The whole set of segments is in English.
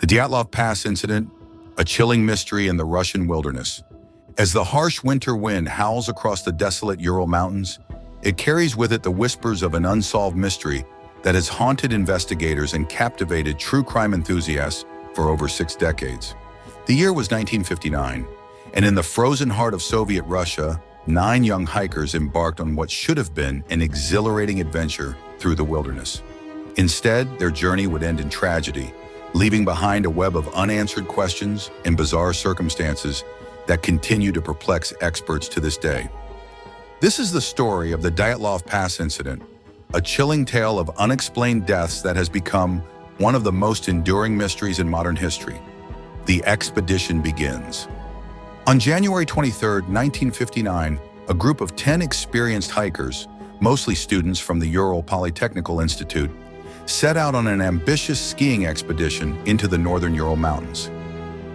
The Dyatlov Pass incident, a chilling mystery in the Russian wilderness. As the harsh winter wind howls across the desolate Ural Mountains, it carries with it the whispers of an unsolved mystery that has haunted investigators and captivated true crime enthusiasts for over 6 decades. The year was 1959, and in the frozen heart of Soviet Russia, 9 young hikers embarked on what should have been an exhilarating adventure through the wilderness. Instead, their journey would end in tragedy, leaving behind a web of unanswered questions and bizarre circumstances that continue to perplex experts to this day. This is the story of the Dyatlov Pass incident, a chilling tale of unexplained deaths that has become one of the most enduring mysteries in modern history. The expedition begins. On January 23, 1959, a group of 10 experienced hikers, mostly students from the Ural Polytechnical Institute, set out on an ambitious skiing expedition into the northern Ural Mountains.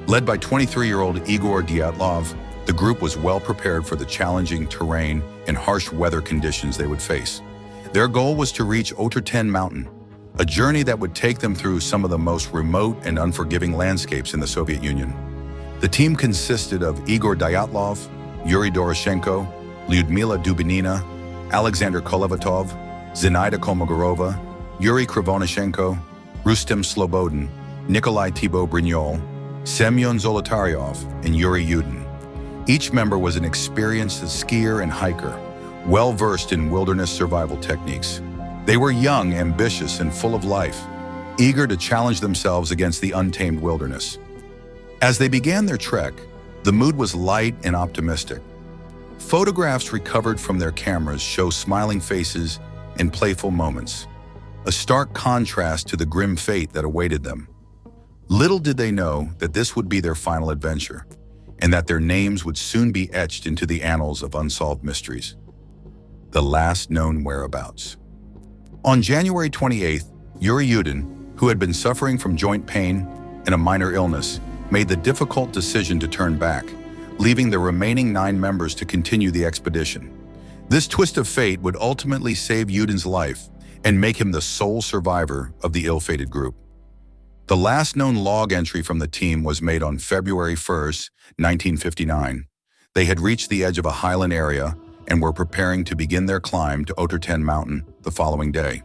Led by 23-year-old Igor Dyatlov, the group was well prepared for the challenging terrain and harsh weather conditions they would face. Their goal was to reach Oterten Mountain, a journey that would take them through some of the most remote and unforgiving landscapes in the Soviet Union. The team consisted of Igor Dyatlov, Yuri Doroshenko, Lyudmila Dubinina, Alexander Kolevatov, Zinaida Kolmogorova, Yuri Krivonashenko, Rustem Slobodin, Nikolai Thibault-Brignol, Semyon Zolotaryov, and Yuri Yudin. Each member was an experienced skier and hiker, well-versed in wilderness survival techniques. They were young, ambitious, and full of life, eager to challenge themselves against the untamed wilderness. As they began their trek, the mood was light and optimistic. Photographs recovered from their cameras show smiling faces and playful moments, a stark contrast to the grim fate that awaited them. Little did they know that this would be their final adventure, and that their names would soon be etched into the annals of unsolved mysteries. The last known whereabouts. On January 28th, Yuri Yudin, who had been suffering from joint pain and a minor illness, made the difficult decision to turn back, leaving the remaining 9 members to continue the expedition. This twist of fate would ultimately save Yudin's life and make him the sole survivor of the ill-fated group. The last known log entry from the team was made on February 1st, 1959. They had reached the edge of a highland area and were preparing to begin their climb to Oterten Mountain the following day.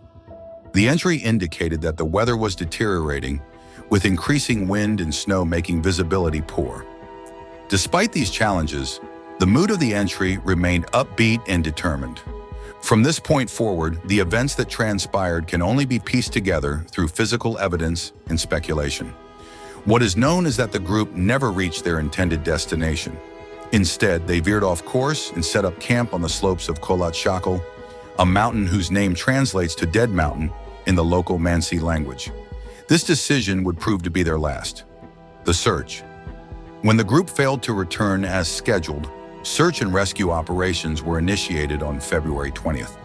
The entry indicated that the weather was deteriorating, with increasing wind and snow making visibility poor. Despite these challenges, the mood of the entry remained upbeat and determined. From this point forward, the events that transpired can only be pieced together through physical evidence and speculation. What is known is that the group never reached their intended destination. Instead, they veered off course and set up camp on the slopes of Kholat Shakal, a mountain whose name translates to Dead Mountain in the local Mansi language. This decision would prove to be their last. The search. When the group failed to return as scheduled, search and rescue operations were initiated on February 20th.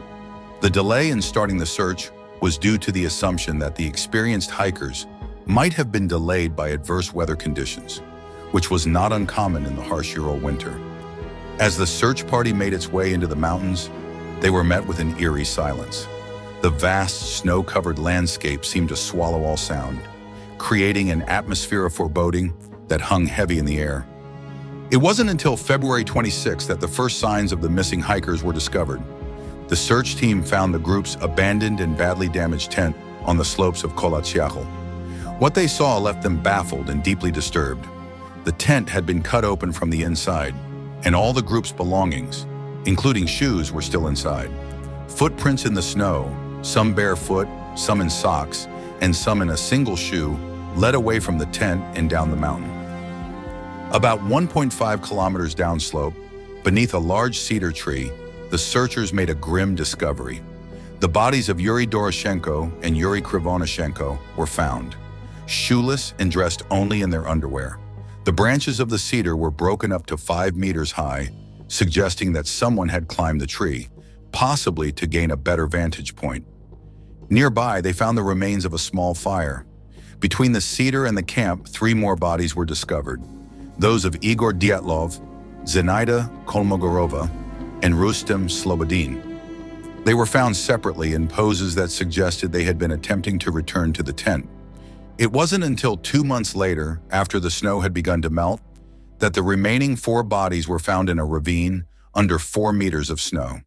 The delay in starting the search was due to the assumption that the experienced hikers might have been delayed by adverse weather conditions, which was not uncommon in the harsh Ural winter. As the search party made its way into the mountains, they were met with an eerie silence. The vast, snow-covered landscape seemed to swallow all sound, creating an atmosphere of foreboding that hung heavy in the air. It wasn't until February 26 that the first signs of the missing hikers were discovered. The search team found the group's abandoned and badly damaged tent on the slopes of Kholat Shakal. What they saw left them baffled and deeply disturbed. The tent had been cut open from the inside, and all the group's belongings, including shoes, were still inside. Footprints in the snow, some barefoot, some in socks, and some in a single shoe, led away from the tent and down the mountain. About 1.5 kilometers downslope, beneath a large cedar tree, the searchers made a grim discovery. The bodies of Yuri Doroshenko and Yuri Krivonashenko were found, shoeless and dressed only in their underwear. The branches of the cedar were broken up to 5 meters high, suggesting that someone had climbed the tree, possibly to gain a better vantage point. Nearby, they found the remains of a small fire. Between the cedar and the camp, 3 more bodies were discovered, those of Igor Dyatlov, Zinaida Kolmogorova, and Rustem Slobodin. They were found separately in poses that suggested they had been attempting to return to the tent. It wasn't until 2 months later, after the snow had begun to melt, that the remaining 4 bodies were found in a ravine under 4 meters of snow.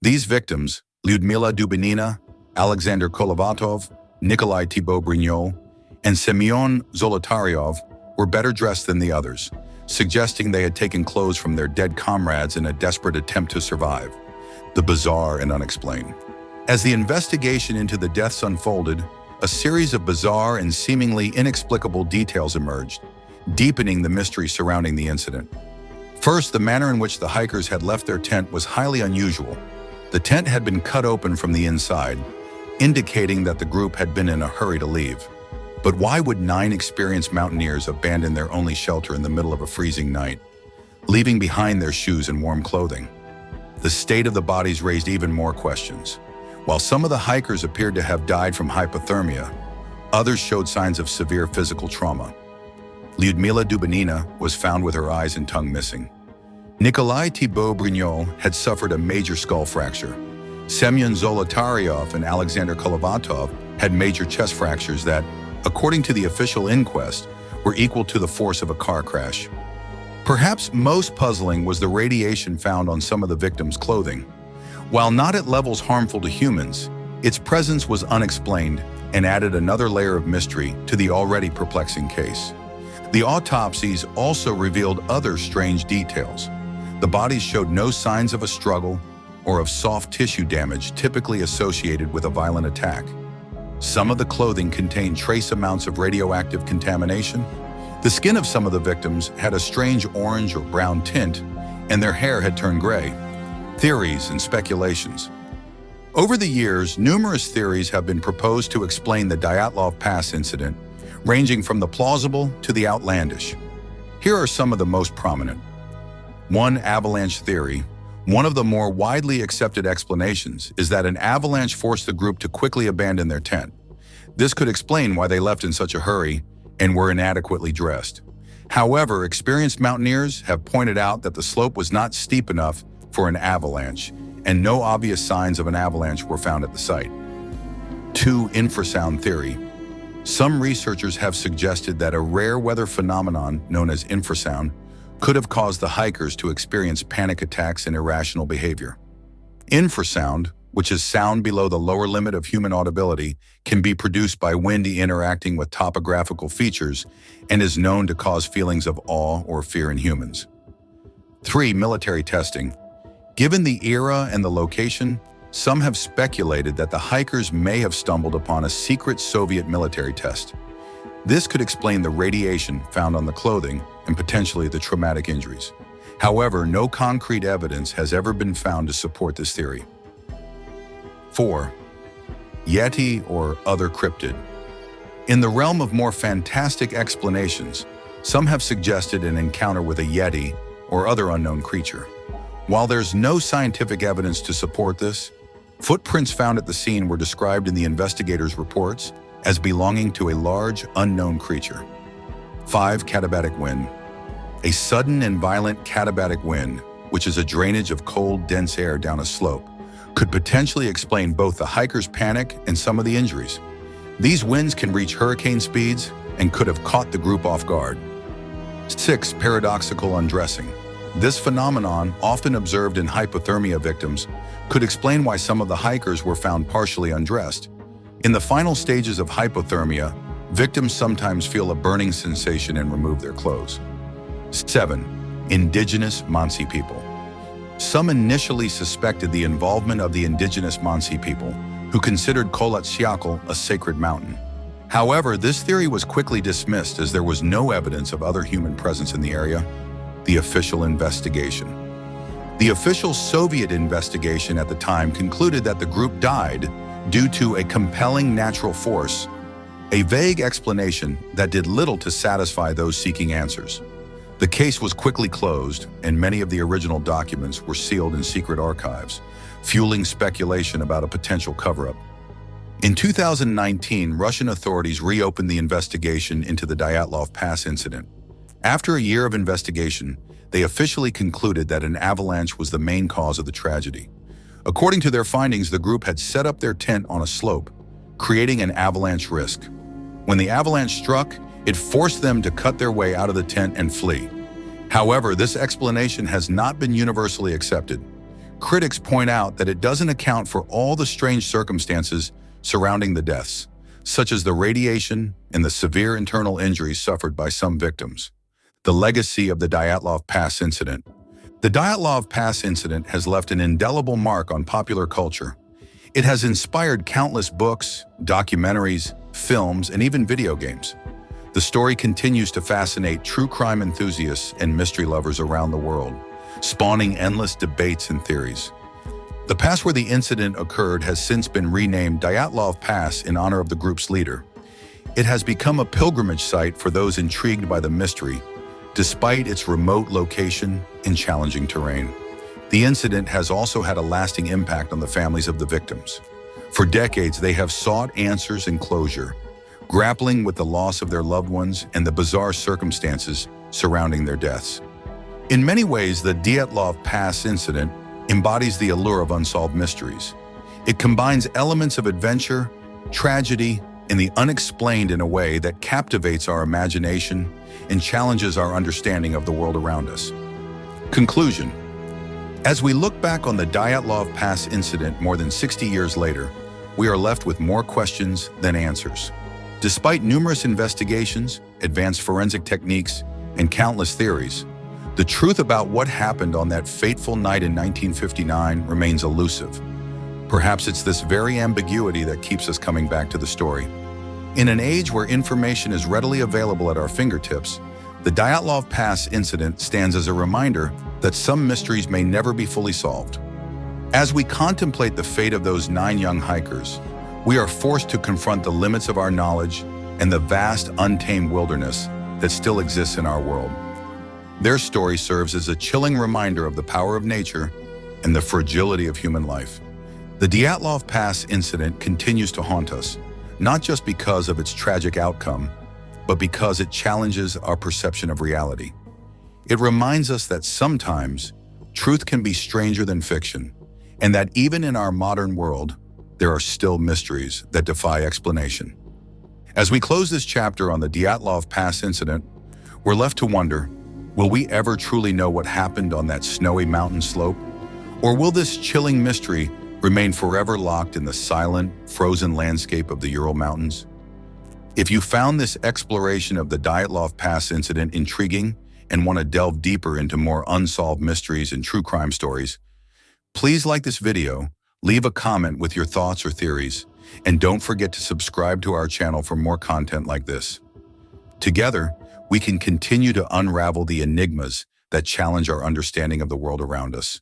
These victims, Lyudmila Dubinina, Alexander Kolovatov, Nikolai Thibault-Brignol, and Semyon Zolotaryov, were better dressed than the others, suggesting they had taken clothes from their dead comrades in a desperate attempt to survive. The bizarre and unexplained. As the investigation into the deaths unfolded, a series of bizarre and seemingly inexplicable details emerged, deepening the mystery surrounding the incident. First, the manner in which the hikers had left their tent was highly unusual. The tent had been cut open from the inside, indicating that the group had been in a hurry to leave. But why would 9 experienced mountaineers abandon their only shelter in the middle of a freezing night, leaving behind their shoes and warm clothing? The state of the bodies raised even more questions. While some of the hikers appeared to have died from hypothermia, others showed signs of severe physical trauma. Lyudmila Dubinina was found with her eyes and tongue missing. Nikolai Thibault-Brignol had suffered a major skull fracture. Semyon Zolotaryov and Alexander Kolovatov had major chest fractures that, according to the official inquest, were equal to the force of a car crash. Perhaps most puzzling was the radiation found on some of the victims' clothing. While not at levels harmful to humans, its presence was unexplained and added another layer of mystery to the already perplexing case. The autopsies also revealed other strange details. The bodies showed no signs of a struggle or of soft tissue damage typically associated with a violent attack. Some of the clothing contained trace amounts of radioactive contamination. The skin of some of the victims had a strange orange or brown tint, and their hair had turned gray. Theories and speculations. Over the years, numerous theories have been proposed to explain the Dyatlov Pass incident, ranging from the plausible to the outlandish. Here are some of the most prominent. 1. Avalanche theory. One of the more widely accepted explanations is that an avalanche forced the group to quickly abandon their tent. This could explain why they left in such a hurry and were inadequately dressed. However, experienced mountaineers have pointed out that the slope was not steep enough for an avalanche, and no obvious signs of an avalanche were found at the site. 2. Infrasound theory. Some researchers have suggested that a rare weather phenomenon known as infrasound could have caused the hikers to experience panic attacks and irrational behavior. Infrasound, which is sound below the lower limit of human audibility, can be produced by wind interacting with topographical features and is known to cause feelings of awe or fear in humans. 3. Military testing. Given the era and the location, some have speculated that the hikers may have stumbled upon a secret Soviet military test. This could explain the radiation found on the clothing and potentially the traumatic injuries. However, no concrete evidence has ever been found to support this theory. 4. Yeti or other cryptid. In the realm of more fantastic explanations, some have suggested an encounter with a Yeti or other unknown creature. While there's no scientific evidence to support this, footprints found at the scene were described in the investigators' reports as belonging to a large, unknown creature. 5. Katabatic wind. A sudden and violent katabatic wind, which is a drainage of cold, dense air down a slope, could potentially explain both the hikers' panic and some of the injuries. These winds can reach hurricane speeds and could have caught the group off guard. 6. Paradoxical undressing. This phenomenon, often observed in hypothermia victims, could explain why some of the hikers were found partially undressed. In the final stages of hypothermia, victims sometimes feel a burning sensation and remove their clothes. 7. Indigenous Mansi people. Some initially suspected the involvement of the indigenous Mansi people, who considered Kholat-Syakhl a sacred mountain. However, this theory was quickly dismissed as there was no evidence of other human presence in the area. The official investigation. The official Soviet investigation at the time concluded that the group died due to a compelling natural force, a vague explanation that did little to satisfy those seeking answers. The case was quickly closed, and many of the original documents were sealed in secret archives, fueling speculation about a potential cover-up. In 2019, Russian authorities reopened the investigation into the Dyatlov Pass incident. After a year of investigation, they officially concluded that an avalanche was the main cause of the tragedy. According to their findings, the group had set up their tent on a slope, creating an avalanche risk. When the avalanche struck, it forced them to cut their way out of the tent and flee. However, this explanation has not been universally accepted. Critics point out that it doesn't account for all the strange circumstances surrounding the deaths, such as the radiation and the severe internal injuries suffered by some victims. The legacy of the Dyatlov Pass incident. The Dyatlov Pass incident has left an indelible mark on popular culture. It has inspired countless books, documentaries, films, and even video games. The story continues to fascinate true crime enthusiasts and mystery lovers around the world, spawning endless debates and theories. The pass where the incident occurred has since been renamed Dyatlov Pass in honor of the group's leader. It has become a pilgrimage site for those intrigued by the mystery, despite its remote location and challenging terrain. The incident has also had a lasting impact on the families of the victims. For decades, they have sought answers and closure, grappling with the loss of their loved ones and the bizarre circumstances surrounding their deaths. In many ways, the Dyatlov Pass incident embodies the allure of unsolved mysteries. It combines elements of adventure, tragedy, and the unexplained in a way that captivates our imagination and challenges our understanding of the world around us. Conclusion. As we look back on the Dyatlov Pass incident more than 60 years later, we are left with more questions than answers. Despite numerous investigations, advanced forensic techniques, and countless theories, the truth about what happened on that fateful night in 1959 remains elusive. Perhaps it's this very ambiguity that keeps us coming back to the story. In an age where information is readily available at our fingertips, the Dyatlov Pass incident stands as a reminder that some mysteries may never be fully solved. As we contemplate the fate of those 9 young hikers, we are forced to confront the limits of our knowledge and the vast, untamed wilderness that still exists in our world. Their story serves as a chilling reminder of the power of nature and the fragility of human life. The Dyatlov Pass incident continues to haunt us, not just because of its tragic outcome, but because it challenges our perception of reality. It reminds us that sometimes truth can be stranger than fiction, and that even in our modern world, there are still mysteries that defy explanation. As we close this chapter on the Dyatlov Pass incident, we're left to wonder, will we ever truly know what happened on that snowy mountain slope? Or will this chilling mystery remain forever locked in the silent, frozen landscape of the Ural Mountains? If you found this exploration of the Dyatlov Pass incident intriguing and want to delve deeper into more unsolved mysteries and true crime stories, please like this video, leave a comment with your thoughts or theories, and don't forget to subscribe to our channel for more content like this. Together, we can continue to unravel the enigmas that challenge our understanding of the world around us.